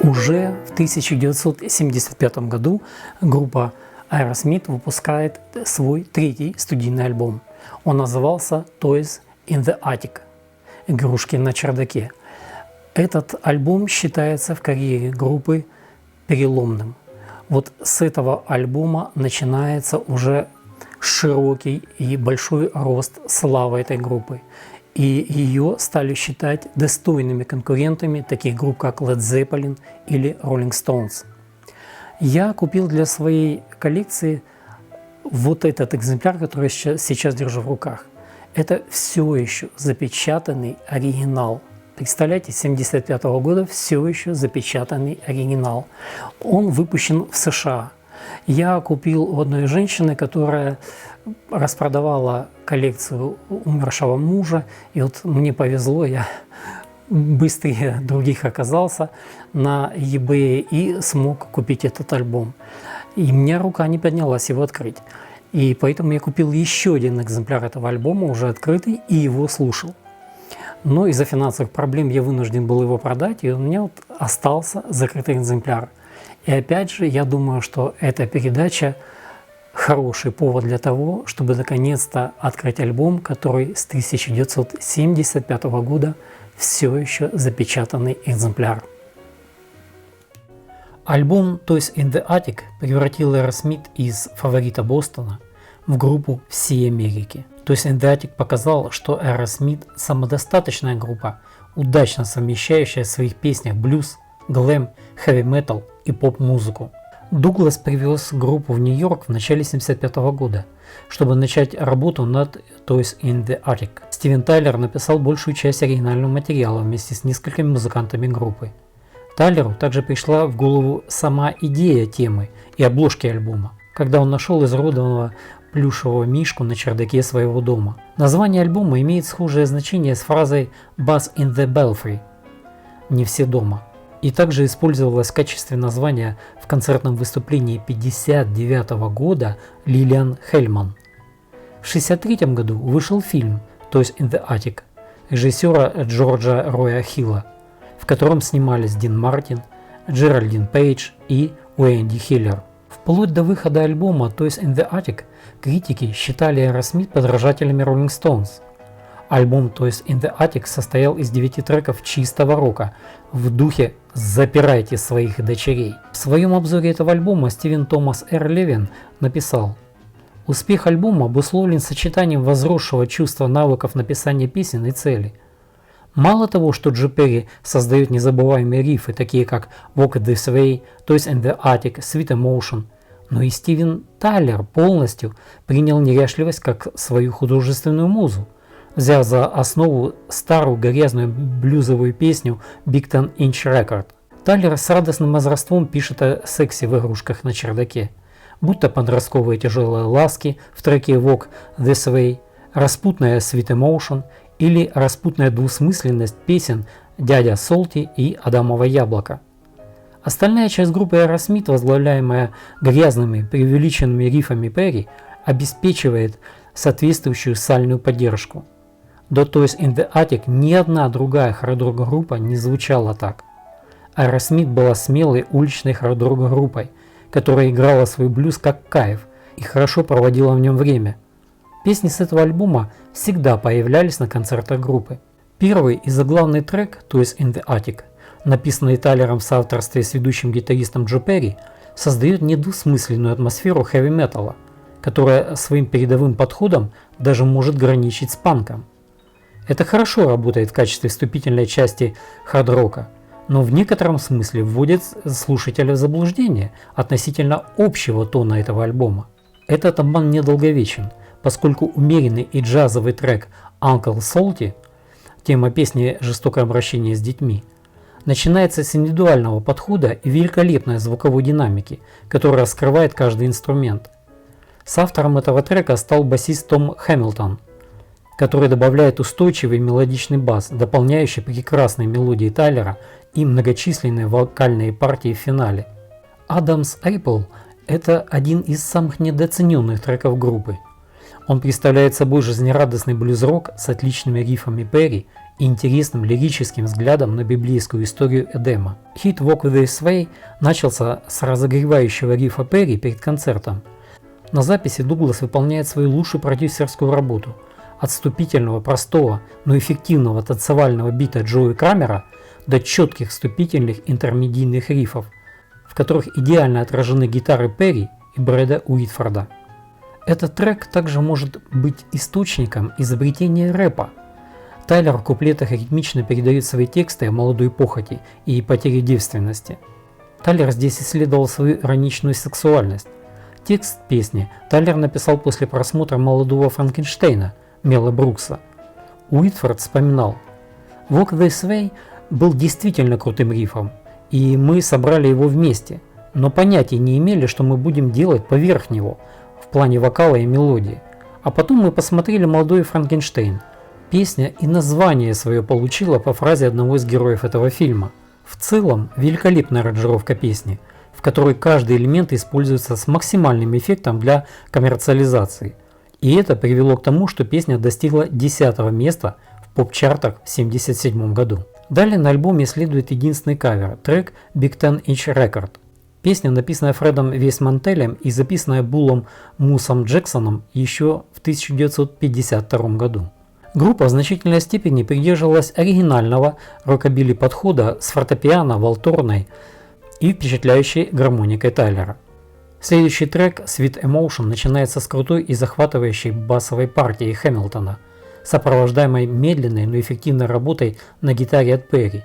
Уже в 1975 году группа Aerosmith выпускает свой третий студийный альбом. Он назывался Toys in the Attic – «Игрушки на чердаке». Этот альбом считается в карьере группы переломным. Вот с этого альбома начинается уже широкий и большой рост славы этой группы. И ее стали считать достойными конкурентами таких групп, как Led Zeppelin или Rolling Stones. Я купил для своей коллекции вот этот экземпляр, который я сейчас держу в руках. Это все еще запечатанный оригинал. Представляете, 1975 года все еще запечатанный оригинал. Он выпущен в США. Я купил у одной женщины, которая распродавала коллекцию умершего мужа, и вот мне повезло, я быстрее других оказался на eBay и смог купить этот альбом. И у меня рука не поднялась его открыть. И поэтому я купил еще один экземпляр этого альбома, уже открытый, и его слушал. Но из-за финансовых проблем я вынужден был его продать, и у меня вот остался закрытый экземпляр. И опять же, я думаю, что эта передача хороший повод для того, чтобы наконец-то открыть альбом, который с 1975 года все еще запечатанный экземпляр. Альбом Toys in the Attic превратил Aerosmith из фаворита Бостона в группу всей Америки. Toys in the Attic показал, что Aerosmith самодостаточная группа, удачно совмещающая в своих песнях блюз, глэм, хэви-метал и поп-музыку. Дуглас привез группу в Нью-Йорк в начале 1975 года, чтобы начать работу над Toys in the Attic. Стивен Тайлер написал большую часть оригинального материала вместе с несколькими музыкантами группы. Тайлеру также пришла в голову сама идея темы и обложки альбома, когда он нашел изуродованного плюшевого мишку на чердаке своего дома. Название альбома имеет схожее значение с фразой «Buzz in the Belfry» – «Не все дома», и также использовалось в качестве названия в концертном выступлении 1959 года Лилиан Хельман. В 1963 году вышел фильм «Toys in the Attic» режиссера Джорджа Роя Хилла, в котором снимались Дин Мартин, Джеральдин Пейдж и Уэнди Хиллер. Вплоть до выхода альбома Toys in the Attic критики считали Aerosmith подражателями Rolling Stones. Альбом Toys in the Attic состоял из 9 треков чистого рока в духе «Запирайте своих дочерей». В своем обзоре этого альбома Стивен Томас Р. Левин написал: «Успех альбома обусловлен сочетанием возросшего чувства навыков написания песен и цели. Мало того, что Джо Перри создает незабываемые рифы, такие как Walk This Way, Toys in the Attic, Sweet Emotion, но и Стивен Тайлер полностью принял неряшливость как свою художественную музу, взяв за основу старую грязную блюзовую песню Big Ten Inch Record. Тайлер с радостным озорством пишет о сексе в игрушках на чердаке, будь то подростковые тяжелые ласки в треке Walk This Way, распутная Sweet Emotion или распутная двусмысленность песен «Дядя Солти» и «Адамово яблоко». Остальная часть группы Aerosmith, возглавляемая грязными преувеличенными рифами Перри, обеспечивает соответствующую сальную поддержку. До Toys in the Attic ни одна другая хард-рок группа не звучала так. Aerosmith была смелой уличной хард-рок группой, которая играла свой блюз как кайф и хорошо проводила в нем время. Песни с этого альбома всегда появлялись на концертах группы. Первый и заглавный трек Toys in the Attic, написанный Тайлером в соавторстве с ведущим гитаристом Джо Перри, создает недвусмысленную атмосферу хэви-металла, которая своим передовым подходом даже может граничить с панком. Это хорошо работает в качестве вступительной части хард-рока, но в некотором смысле вводит слушателя в заблуждение относительно общего тона этого альбома. Этот обман недолговечен, поскольку умеренный и джазовый трек Uncle Salty, тема песни «Жестокое обращение с детьми», начинается с индивидуального подхода и великолепной звуковой динамики, которая раскрывает каждый инструмент. С автором этого трека стал басист Том Хэмилтон. который добавляет устойчивый мелодичный бас, дополняющий прекрасные мелодии Тайлера и многочисленные вокальные партии в финале. Adam's Apple – это один из самых недооцененных треков группы. Он представляет собой жизнерадостный блюз-рок с отличными рифами Перри и интересным лирическим взглядом на библейскую историю Эдема. Хит Walk This Way начался с разогревающего рифа Перри перед концертом. На записи Дуглас выполняет свою лучшую продюсерскую работу. От вступительного, простого, но эффективного танцевального бита Джои Крамера до четких вступительных интермедийных рифов, в которых идеально отражены гитары Перри и Брэда Уитфорда. Этот трек также может быть источником изобретения рэпа. Тайлер в куплетах ритмично передает свои тексты о молодой похоти и потере девственности. Тайлер здесь исследовал свою ироничную сексуальность. Текст песни Тайлер написал после просмотра «Молодого Франкенштейна» Мела Брукса. Уитфорд вспоминал: «Walk This Way» был действительно крутым рифом, и мы собрали его вместе, но понятия не имели, что мы будем делать поверх него в плане вокала и мелодии. А потом мы посмотрели «Молодой Франкенштейн». Песня и название свое получила по фразе одного из героев этого фильма. В целом, великолепная аранжировка песни, в которой каждый элемент используется с максимальным эффектом для коммерциализации. И это привело к тому, что песня достигла 10-го места в поп-чартах в 1977 году. Далее на альбоме следует единственный кавер – трек Big Ten Inch Record. Песня, написанная Фредом Вейсмантелем и записанная Буллом Мусом Джексоном еще в 1952 году. Группа в значительной степени придерживалась оригинального рокобили подхода с фортепиано, валторной и впечатляющей гармоникой Тайлера. Следующий трек Sweet Emotion начинается с крутой и захватывающей басовой партии Хэмилтона, сопровождаемой медленной, но эффективной работой на гитаре от Перри.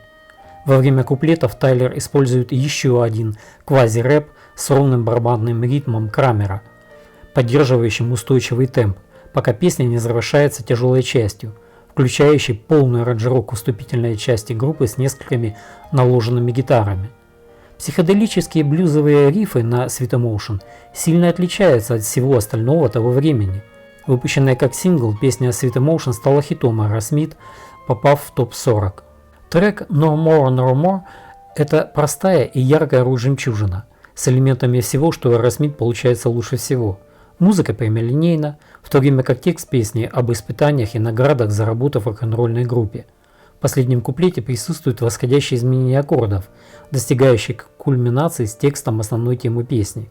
Во время куплетов Тайлер использует еще один квази-рэп с ровным барабанным ритмом Крамера, поддерживающим устойчивый темп, пока песня не завершается тяжелой частью, включающей полную аранжировку вступительной части группы с несколькими наложенными гитарами. Психоделические блюзовые рифы на Sweet Emotion сильно отличаются от всего остального того времени. Выпущенная как сингл, песня Sweet Emotion стала хитом Aerosmith, попав в топ-40. Трек No More No More – это простая и яркая жемчужина, с элементами всего, что у Aerosmith получается лучше всего. Музыка прямолинейна, в то время как текст песни об испытаниях и наградах за работу в рок-н-ролльной группе. В последнем куплете присутствует восходящее изменение аккордов, достигающее кульминации с текстом основной темы песни.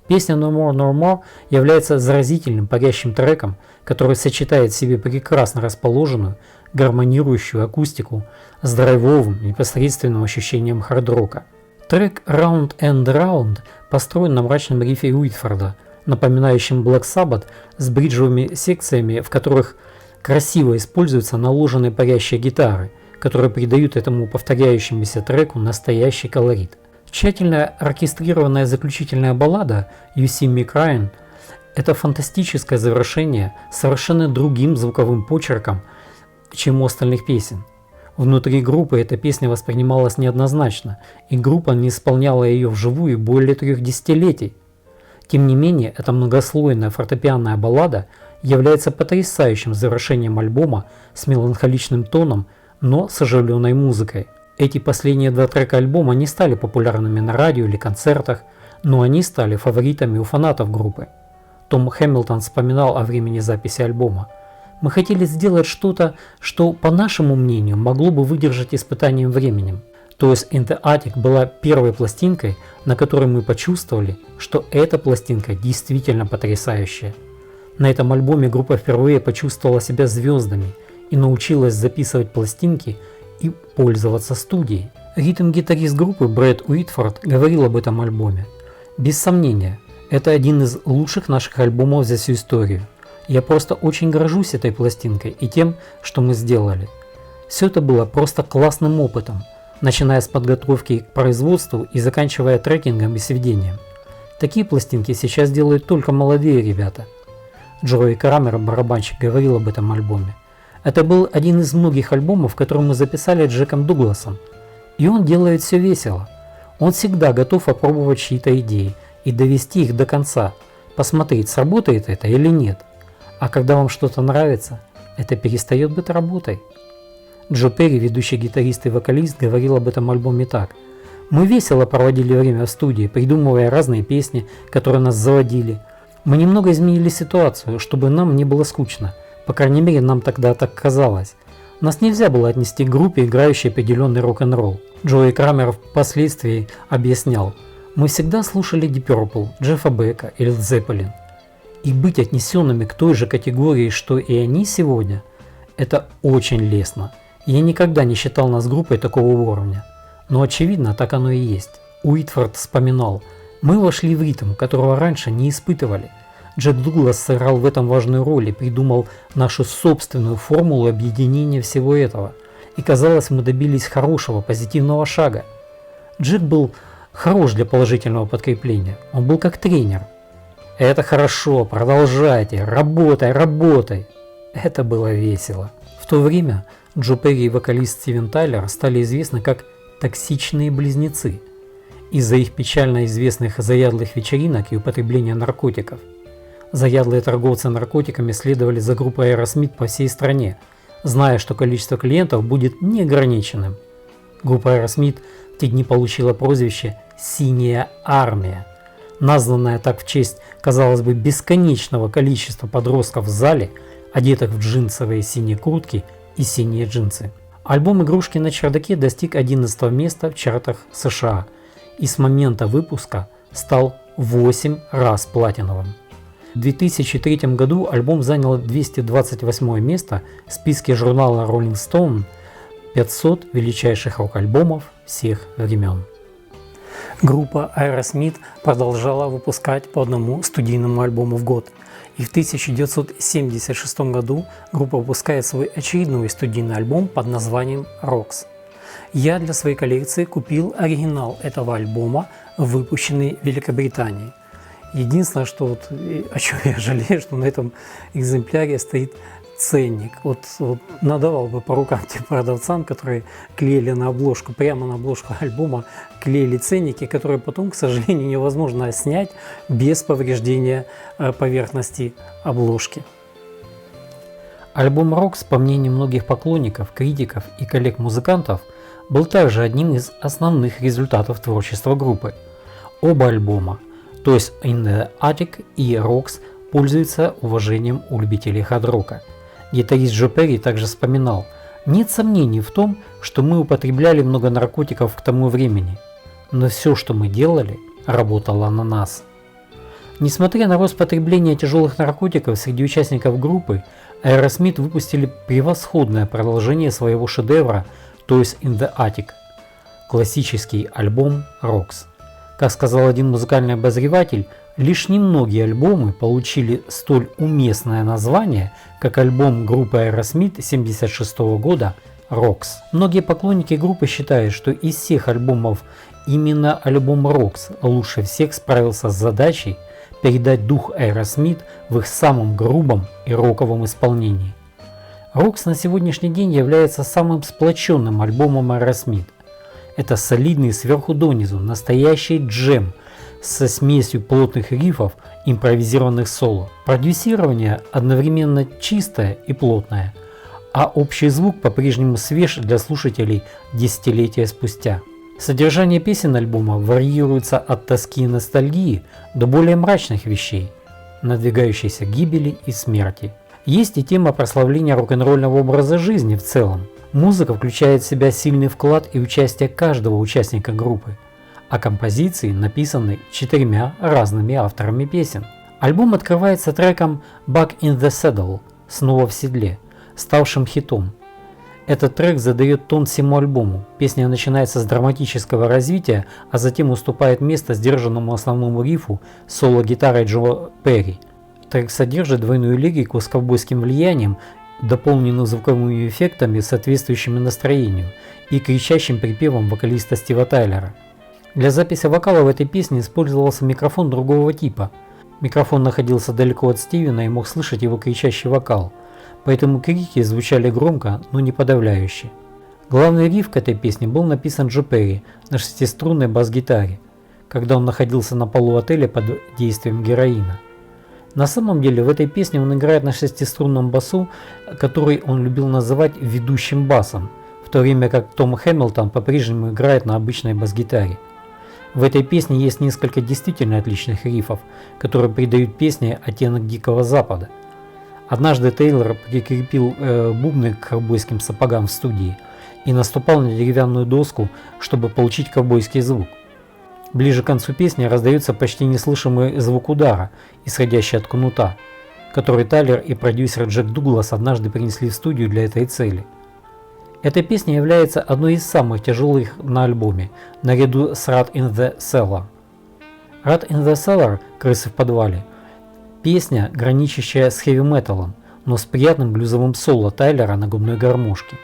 Песня No More No More является заразительным парящим треком, который сочетает в себе прекрасно расположенную, гармонирующую акустику с драйвовым, непосредственным ощущением хард-рока. Трек Round and Round построен на мрачном рифе Уитфорда, напоминающем Black Sabbath с бриджевыми секциями, в которых красиво используются наложенные парящие гитары, которые придают этому повторяющемуся треку настоящий колорит. Тщательно оркестрированная заключительная баллада You See Me Crying – это фантастическое завершение с совершенно другим звуковым почерком, чем у остальных песен. Внутри группы эта песня воспринималась неоднозначно, и группа не исполняла ее вживую более 3 десятилетий. Тем не менее, эта многослойная фортепианная баллада является потрясающим завершением альбома с меланхоличным тоном, но с оживленной музыкой. Эти последние 2 трека альбома не стали популярными на радио или концертах, но они стали фаворитами у фанатов группы. Том Хэмилтон вспоминал о времени записи альбома: «Мы хотели сделать что-то, что, по нашему мнению, могло бы выдержать испытанием временем. То есть In the Attic была первой пластинкой, на которой мы почувствовали, что эта пластинка действительно потрясающая. На этом альбоме группа впервые почувствовала себя звездами и научилась записывать пластинки и пользоваться студией». Ритм-гитарист группы Брэд Уитфорд говорил об этом альбоме: «Без сомнения, это один из лучших наших альбомов за всю историю. Я просто очень горжусь этой пластинкой и тем, что мы сделали. Все это было просто классным опытом, начиная с подготовки к производству и заканчивая трекингом и сведением. Такие пластинки сейчас делают только молодые ребята». Джои Крамер, барабанщик, говорил об этом альбоме: «Это был один из многих альбомов, которые мы записали Джеком Дугласом. И он делает все весело. Он всегда готов опробовать чьи-то идеи и довести их до конца, посмотреть, сработает это или нет. А когда вам что-то нравится, это перестает быть работой. Джо Перри, ведущий гитарист и вокалист, говорил об этом альбоме так: «Мы весело проводили время в студии, придумывая разные песни, которые нас заводили. Мы немного изменили ситуацию, чтобы нам не было скучно. По крайней мере, нам тогда так казалось. Нас нельзя было отнести к группе, играющей определенный рок-н-ролл». Джои Крамер впоследствии объяснял: «Мы всегда слушали Deep Purple, Джеффа Бека и Led Zeppelin. И быть отнесенными к той же категории, что и они сегодня, это очень лестно. Я никогда не считал нас группой такого уровня. Но очевидно, так оно и есть». Уитфорд вспоминал: «Мы вошли в ритм, которого раньше не испытывали. Джек Дуглас сыграл в этом важную роль и придумал нашу собственную формулу объединения всего этого. И казалось, мы добились хорошего, позитивного шага. Джек был хорош для положительного подкрепления. Он был как тренер. Это хорошо, продолжайте, работай, работай». Это было весело. В то время Джо Перри и вокалист Стивен Тайлер стали известны как «токсичные близнецы» из-за их печально известных заядлых вечеринок и употребления наркотиков. Заядлые торговцы наркотиками следовали за группой Aerosmith по всей стране, зная, что количество клиентов будет неограниченным. Группа Aerosmith в те дни получила прозвище «Синяя армия», названная так в честь, казалось бы, бесконечного количества подростков в зале, одетых в джинсовые синие куртки и синие джинсы. Альбом «Игрушки на чердаке» достиг 11 места в чартах США и с момента выпуска стал 8 раз платиновым. В 2003 году альбом занял 228 место в списке журнала Rolling Stone 500 величайших рок-альбомов всех времен. Группа Aerosmith продолжала выпускать по одному студийному альбому в год. И в 1976 году группа выпускает свой очередной студийный альбом под названием «Rocks». Я для своей коллекции купил оригинал этого альбома, выпущенный в Великобритании. Единственное, что о чем я жалею, что на этом экземпляре стоит ценник. Вот надавал бы по рукам тем продавцам, которые клеили на обложку, прямо на обложку альбома, клеили ценники, которые потом, к сожалению, невозможно снять без повреждения поверхности обложки. Альбом «Rocks», по мнению многих поклонников, критиков и коллег-музыкантов, был также одним из основных результатов творчества группы. Оба альбома, то есть In the Attic и Rocks, пользуются уважением у любителей хард-рока. Гитарист Джо Перри также вспоминал: «Нет сомнений в том, что мы употребляли много наркотиков к тому времени, но все, что мы делали, работало на нас». Несмотря на рост потребления тяжелых наркотиков среди участников группы, Aerosmith выпустили превосходное продолжение своего шедевра, то есть In the Attic, классический альбом Rocks. Как сказал один музыкальный обозреватель, лишь немногие альбомы получили столь уместное название, как альбом группы Aerosmith 1976 года Rocks. Многие поклонники группы считают, что из всех альбомов именно альбом Rocks лучше всех справился с задачей передать дух Aerosmith в их самом грубом и роковом исполнении. Rocks на сегодняшний день является самым сплоченным альбомом Aerosmith. Это солидный сверху донизу, настоящий джем со смесью плотных рифов, импровизированных соло. Продюсирование одновременно чистое и плотное, а общий звук по-прежнему свеж для слушателей десятилетия спустя. Содержание песен альбома варьируется от тоски и ностальгии до более мрачных вещей, надвигающейся гибели и смерти. Есть и тема прославления рок-н-ролльного образа жизни в целом. Музыка включает в себя сильный вклад и участие каждого участника группы, а композиции написаны 4 разными авторами песен. Альбом открывается треком «Back in the Saddle» – «Снова в седле», ставшим хитом. Этот трек задает тон всему альбому. Песня начинается с драматического развития, а затем уступает место сдержанному основному рифу соло-гитарой Джо Перри. Трек содержит двойную лирику с ковбойским влиянием, дополненную звуковыми эффектами, соответствующими настроению, и кричащим припевом вокалиста Стива Тайлера. Для записи вокала в этой песне использовался микрофон другого типа. Микрофон находился далеко от Стивена и мог слышать его кричащий вокал, поэтому крики звучали громко, но не подавляюще. Главный риф к этой песне был написан Джо Перри на шестиструнной бас-гитаре, когда он находился на полу отеля под действием героина. На самом деле в этой песне он играет на шестиструнном басу, который он любил называть ведущим басом, в то время как Том Хэмилтон по-прежнему играет на обычной бас-гитаре. В этой песне есть несколько действительно отличных рифов, которые придают песне оттенок Дикого Запада. Однажды Тейлор прикрепил бубны к ковбойским сапогам в студии и наступал на деревянную доску, чтобы получить ковбойский звук. Ближе к концу песни раздается почти неслышимый звук удара, исходящий от кнута, который Тайлер и продюсер Джек Дуглас однажды принесли в студию для этой цели. Эта песня является одной из самых тяжелых на альбоме, наряду с Rat in the Cellar. Rat in the Cellar, крысы в подвале, песня, граничащая с хэви-металом, но с приятным блюзовым соло Тайлера на губной гармошке.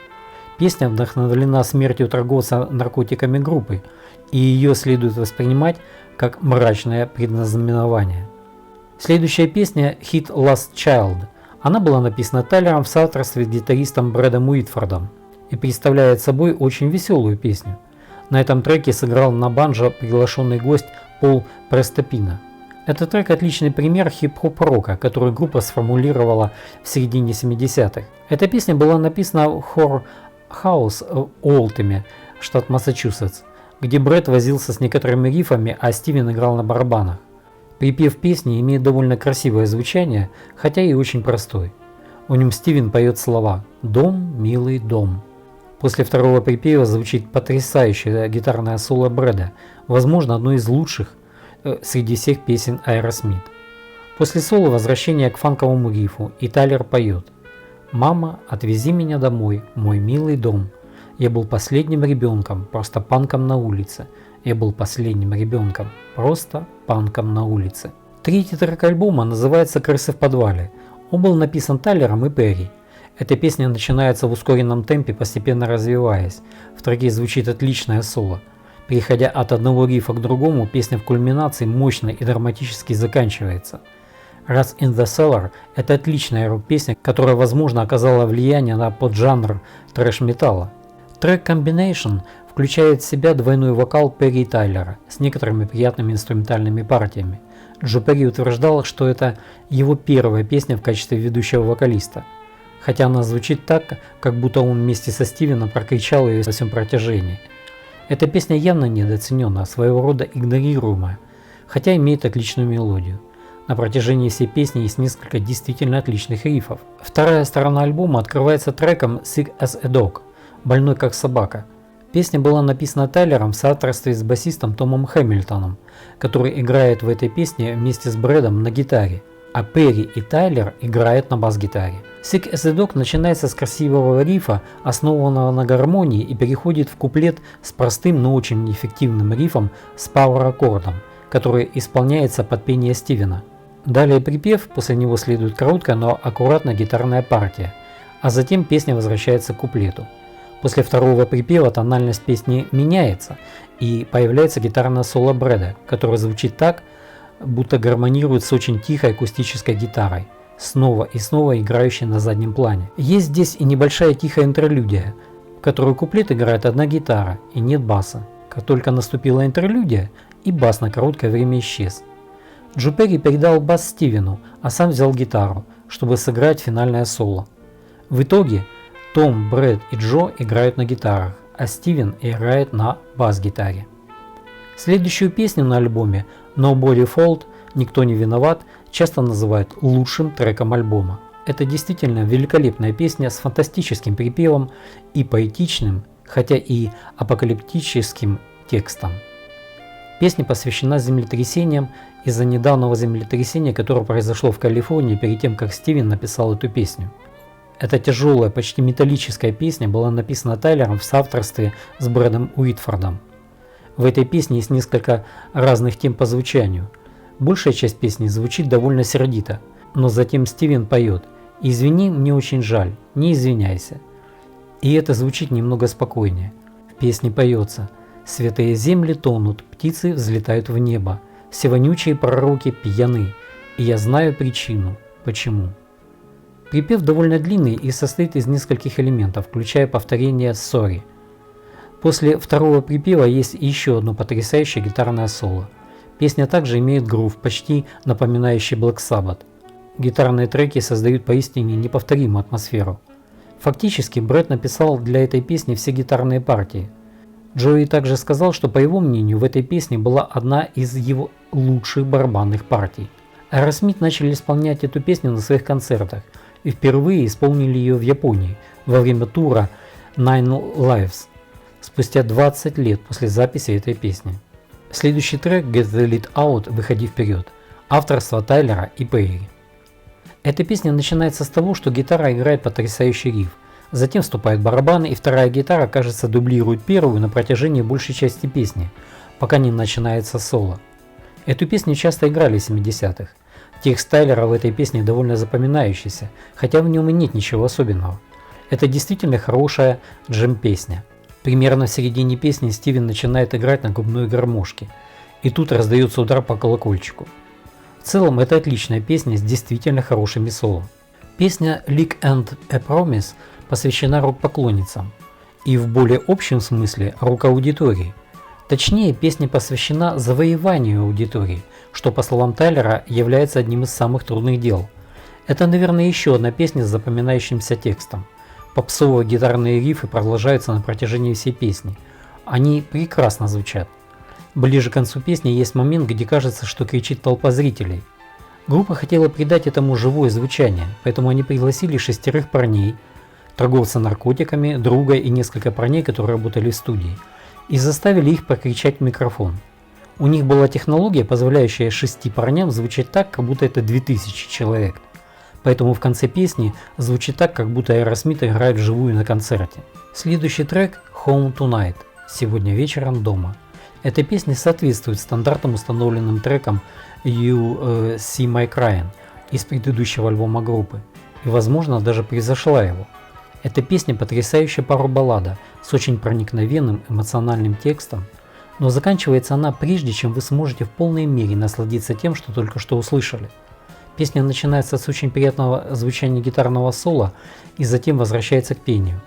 Песня вдохновлена смертью торговца наркотиками группы, и ее следует воспринимать как мрачное предназнаменование. Следующая песня – хит Last Child. Она была написана Тайлером в соавторстве с гитаристом Брэдом Уитфордом и представляет собой очень веселую песню. На этом треке сыграл на банджо приглашенный гость Пол Престопино. Этот трек – отличный пример хип-хоп-рока, который группа сформулировала в середине 70-х. Эта песня была написана в Horror House в Уолтеме, штат Массачусетс, где Брэд возился с некоторыми рифами, а Стивен играл на барабанах. Припев песни имеет довольно красивое звучание, хотя и очень простой. В нем Стивен поет слова «Дом, милый дом». После второго припева звучит потрясающее гитарное соло Брэда, возможно, одно из лучших среди всех песен Aerosmith. После соло возвращение к фанковому рифу, и Тайлер поет «Мама, отвези меня домой, мой милый дом. Я был последним ребенком, просто панком на улице. Я был последним ребенком, просто панком на улице». Третий трек альбома называется «Крысы в подвале». Он был написан Тайлером и Перри. Эта песня начинается в ускоренном темпе, постепенно развиваясь. В треке звучит отличное соло. Переходя от одного рифа к другому, песня в кульминации мощно и драматически заканчивается. Rat in the Cellar – это отличная рок-песня, которая, возможно, оказала влияние на поджанр трэш-металла. Трек Combination включает в себя двойной вокал Перри и Тайлера с некоторыми приятными инструментальными партиями. Джо Перри утверждал, что это его первая песня в качестве ведущего вокалиста, хотя она звучит так, как будто он вместе со Стивеном прокричал ее во всем протяжении. Эта песня явно недооценена, своего рода игнорируемая, хотя имеет отличную мелодию. На протяжении всей песни есть несколько действительно отличных рифов. Вторая сторона альбома открывается треком Sick as a Dog – «Больной как собака». Песня была написана Тайлером в соавторстве с басистом Томом Хэмилтоном, который играет в этой песне вместе с Брэдом на гитаре, а Перри и Тайлер играют на бас-гитаре. Sick as a Dog начинается с красивого рифа, основанного на гармонии, и переходит в куплет с простым, но очень эффективным рифом с пауэр-аккордом, который исполняется под пение Стивена. Далее припев, после него следует короткая, но аккуратная гитарная партия, а затем песня возвращается к куплету. После второго припева тональность песни меняется, и появляется гитарное соло Брэда, которое звучит так, будто гармонирует с очень тихой акустической гитарой, снова и снова играющей на заднем плане. Есть здесь и небольшая тихая интерлюдия, в которой куплет играет одна гитара и нет баса. Как только наступила интерлюдия, и бас на короткое время исчез. Джо Перри передал бас Стивену, а сам взял гитару, чтобы сыграть финальное соло. В итоге Том, Брэд и Джо играют на гитарах, а Стивен играет на бас-гитаре. Следующую песню на альбоме Nobody Fault «Никто не виноват» часто называют лучшим треком альбома. Это действительно великолепная песня с фантастическим припевом и поэтичным, хотя и апокалиптическим текстом. Песня посвящена землетрясениям из-за недавнего землетрясения, которое произошло в Калифорнии перед тем, как Стивен написал эту песню. Эта тяжелая, почти металлическая песня была написана Тайлером в соавторстве с Брэдом Уитфордом. В этой песне есть несколько разных тем по звучанию. Большая часть песни звучит довольно сердито, но затем Стивен поет «Извини, мне очень жаль, не извиняйся». И это звучит немного спокойнее. В песне поется «Святые земли тонут, птицы взлетают в небо, все вонючие пророки пьяны, и я знаю причину, почему». Припев довольно длинный и состоит из нескольких элементов, включая повторение «Sorry». После второго припева есть еще одно потрясающее гитарное соло. Песня также имеет грув, почти напоминающий Black Sabbath. гитарные треки создают поистине неповторимую атмосферу. Фактически Брэд написал для этой песни все гитарные партии. Джои также сказал, что по его мнению в этой песне была одна из его лучших барабанных партий. Aerosmith начали исполнять эту песню на своих концертах и впервые исполнили ее в Японии во время тура Nine Lives спустя 20 лет после записи этой песни. Следующий трек Get the Lead Out, выходи вперед, авторство Тайлера и Перри. Эта песня начинается с того, что гитара играет потрясающий риф, затем вступают барабаны и вторая гитара, кажется, дублирует первую на протяжении большей части песни, пока не начинается соло. Эту песню часто играли в 70-х. Текст Тайлера в этой песне довольно запоминающийся, хотя в нем и нет ничего особенного. Это действительно хорошая джем-песня. Примерно в середине песни Стивен начинает играть на губной гармошке, и тут раздается удар по колокольчику. В целом это отличная песня с действительно хорошими соло. Песня Lick and a Promise посвящена рок-поклонницам и в более общем смысле рок-аудитории. Точнее, песня посвящена завоеванию аудитории, что, по словам Тайлера, является одним из самых трудных дел. Это, наверное, еще одна песня с запоминающимся текстом. Попсовые гитарные рифы продолжаются на протяжении всей песни. Они прекрасно звучат. Ближе к концу песни есть момент, где кажется, что кричит толпа зрителей. Группа хотела придать этому живое звучание, поэтому они пригласили 6 парней, торговца наркотиками, друга и несколько парней, которые работали в студии, и заставили их прокричать в микрофон. У них была технология, позволяющая 6 парням звучать так, как будто это 2000 человек. Поэтому в конце песни звучит так, как будто Aerosmith играет вживую на концерте. Следующий трек Home Tonight, сегодня вечером дома. Эта песня соответствует стандартам, установленным трекам You See My Crying из предыдущего альбома группы, и возможно даже превзошла его. Эта песня потрясающая пару-баллада с очень проникновенным эмоциональным текстом, но заканчивается она прежде, чем вы сможете в полной мере насладиться тем, что только что услышали. Песня начинается с очень приятного звучания гитарного соло и затем возвращается к пению.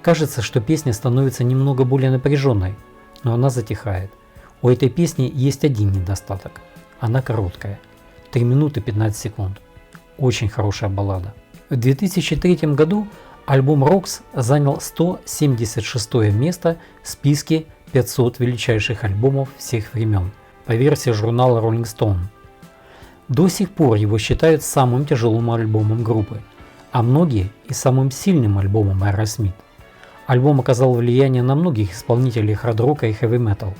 Кажется, что песня становится немного более напряженной, но она затихает. У этой песни есть один недостаток. Она короткая. 3 минуты 15 секунд. Очень хорошая баллада. В 2003 году альбом Rocks занял 176 место в списке 500 величайших альбомов всех времен по версии журнала Rolling Stone. До сих пор его считают самым тяжелым альбомом группы, а многие и самым сильным альбомом Aerosmith. Альбом оказал влияние на многих исполнителей хард-рока и хэви-метал,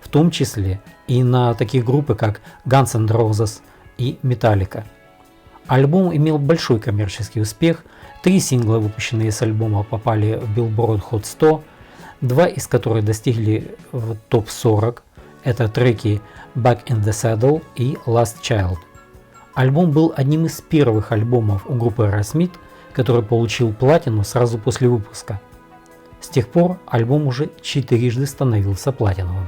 в том числе и на такие группы, как Guns N' Roses и Metallica. Альбом имел большой коммерческий успех, 3 сингла, выпущенные с альбома, попали в Billboard Hot 100, 2 из которых достигли в топ-40, это треки Back in the Saddle и Last Child. Альбом был одним из первых альбомов у группы Aerosmith, который получил платину сразу после выпуска. С тех пор альбом уже 4 становился платиновым.